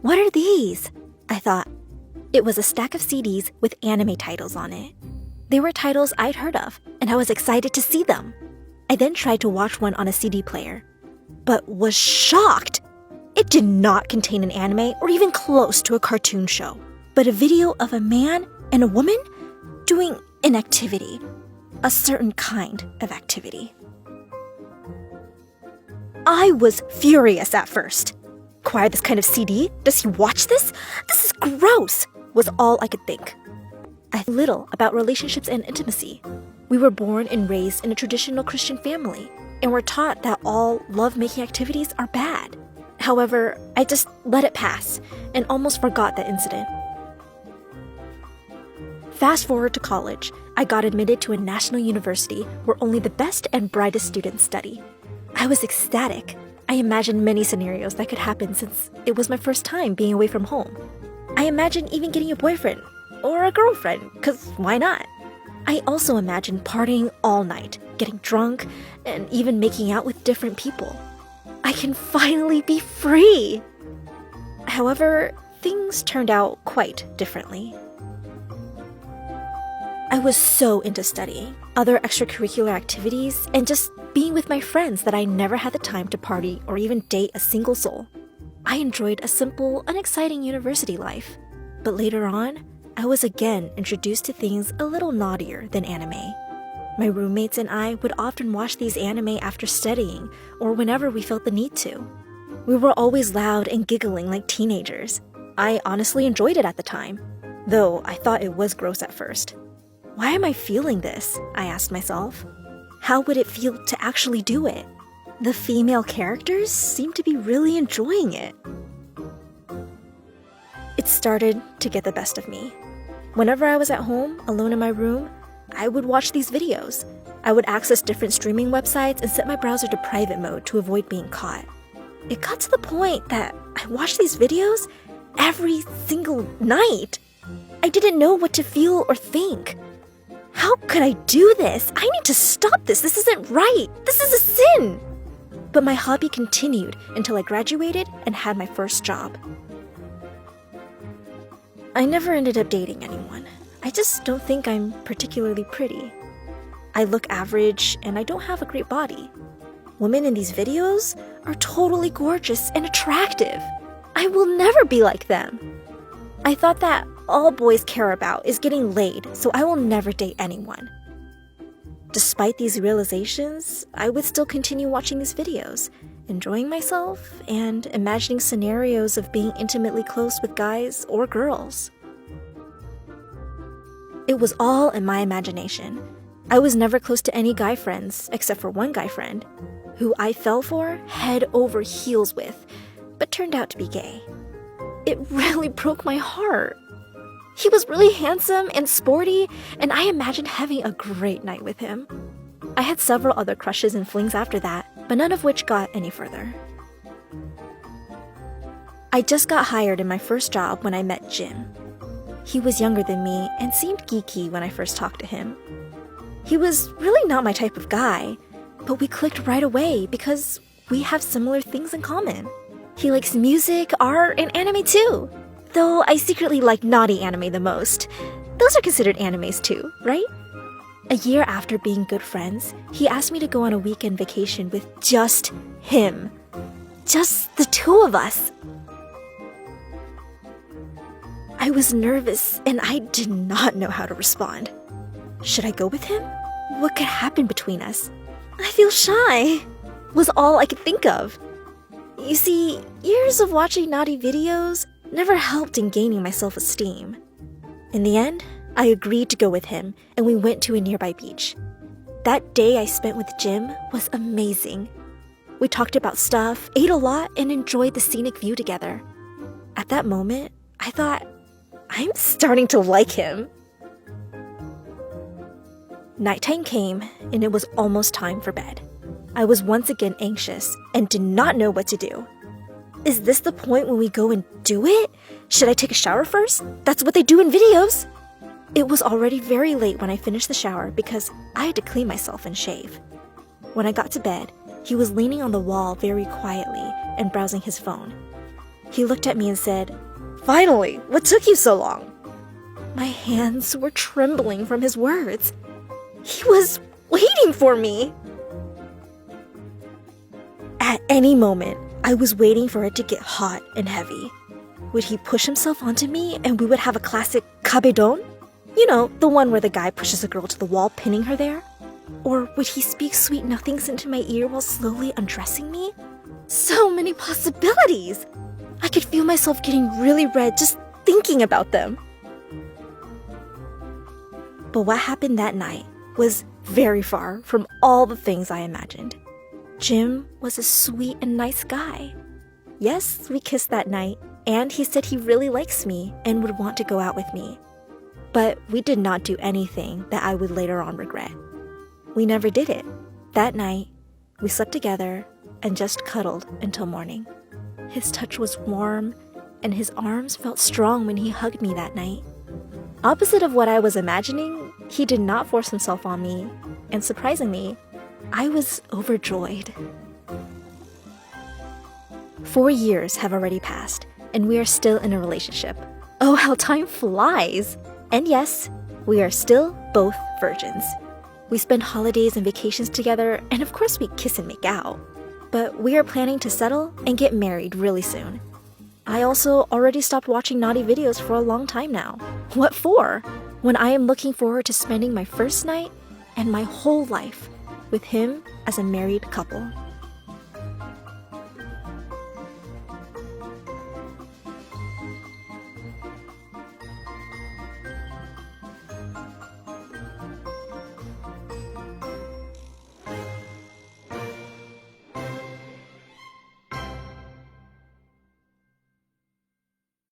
What are these? I thought. It was a stack of CDs with anime titles on it. They were titles I'd heard of, and I was excited to see them. I then tried to watch one on a CD player, but was shocked. It did not contain an anime or even close to a cartoon show, but a video of a man and a woman doing an activity, a certain kind of activity. I was furious at first. Acquire this kind of CD? Does he watch this? This is gross, was all I could think. I knew little about relationships and intimacy. We were born and raised in a traditional Christian family, and were taught that all love-making activities are bad. However, I just let it pass and almost forgot that incident. Fast forward to college, I got admitted to a national university where only the best and brightest students study. I was ecstatic. I imagined many scenarios that could happen since it was my first time being away from home. I imagined even getting a boyfriend or a girlfriend, because why not? I also imagined partying all night, getting drunk, and even making out with different people. I can finally be free! However, things turned out quite differently. I was so into studying, other extracurricular activities, and just being with my friends that I never had the time to party or even date a single soul. I enjoyed a simple, unexciting university life. But later on, I was again introduced to things a little naughtier than anime. My roommates and I would often watch these anime after studying or whenever we felt the need to. We were always loud and giggling like teenagers. I honestly enjoyed it at the time, though I thought it was gross at first. Why am I feeling this? I asked myself. How would it feel to actually do it? The female characters seem to be really enjoying it. It started to get the best of me. Whenever I was at home, alone in my room, I would watch these videos. I would access different streaming websites and set my browser to private mode to avoid being caught. It got to the point that I watched these videos every single night. I didn't know what to feel or think. How could I do this? I need to stop this. This isn't right. This is a sin. But my hobby continued until I graduated and had my first job. I never ended up dating anyone. I just don't think I'm particularly pretty. I look average and I don't have a great body. Women in these videos are totally gorgeous and attractive. I will never be like them. I thought that all boys care about is getting laid, so I will never date anyone. Despite these realizations, I would still continue watching these videos, enjoying myself and imagining scenarios of being intimately close with guys or girls. It was all in my imagination. I was never close to any guy friends except for one guy friend, who I fell for head over heels with, but turned out to be gay. It really broke my heart. He was really handsome and sporty, and I imagined having a great night with him. I had several other crushes and flings after that, but none of which got any further. I just got hired in my first job when I met Jim. He was younger than me and seemed geeky when I first talked to him. He was really not my type of guy, but we clicked right away because we have similar things in common. He likes music, art, and anime too. Though I secretly like naughty anime the most. Those are considered animes too, right? A year after being good friends, he asked me to go on a weekend vacation with just him. Just the two of us. I was nervous and I did not know how to respond. Should I go with him? What could happen between us? I feel shy, was all I could think of. You see, years of watching naughty videos never helped in gaining my self-esteem. In the end, I agreed to go with him, and we went to a nearby beach. That day I spent with Jim was amazing. We talked about stuff, ate a lot, and enjoyed the scenic view together. At that moment, I thought, I'm starting to like him. Nighttime came, and it was almost time for bed. I was once again anxious and did not know what to do. Is this the point when we go and do it? Should I take a shower first? That's what they do in videos. It was already very late when I finished the shower because I had to clean myself and shave. When I got to bed, he was leaning on the wall very quietly and browsing his phone. He looked at me and said, "Finally, what took you so long?" My hands were trembling from his words. He was waiting for me. At any moment, I was waiting for it to get hot and heavy. Would he push himself onto me and we would have a classic kabedon? You know, the one where the guy pushes a girl to the wall, pinning her there? Or would he speak sweet nothings into my ear while slowly undressing me? So many possibilities! I could feel myself getting really red just thinking about them. But what happened that night was very far from all the things I imagined. Jim was a sweet and nice guy. Yes, we kissed that night, and he said he really likes me and would want to go out with me. But we did not do anything that I would later on regret. We never did it. That night, we slept together and just cuddled until morning. His touch was warm, and his arms felt strong when he hugged me that night. Opposite of what I was imagining, he did not force himself on me, and surprisingly, I was overjoyed. 4 years have already passed, and we are still in a relationship. Oh, how time flies! And yes, we are still both virgins. We spend holidays and vacations together, and of course we kiss and make out. But we are planning to settle and get married really soon. I also already stopped watching naughty videos for a long time now. What for? When I am looking forward to spending my first night and my whole life with him as a married couple.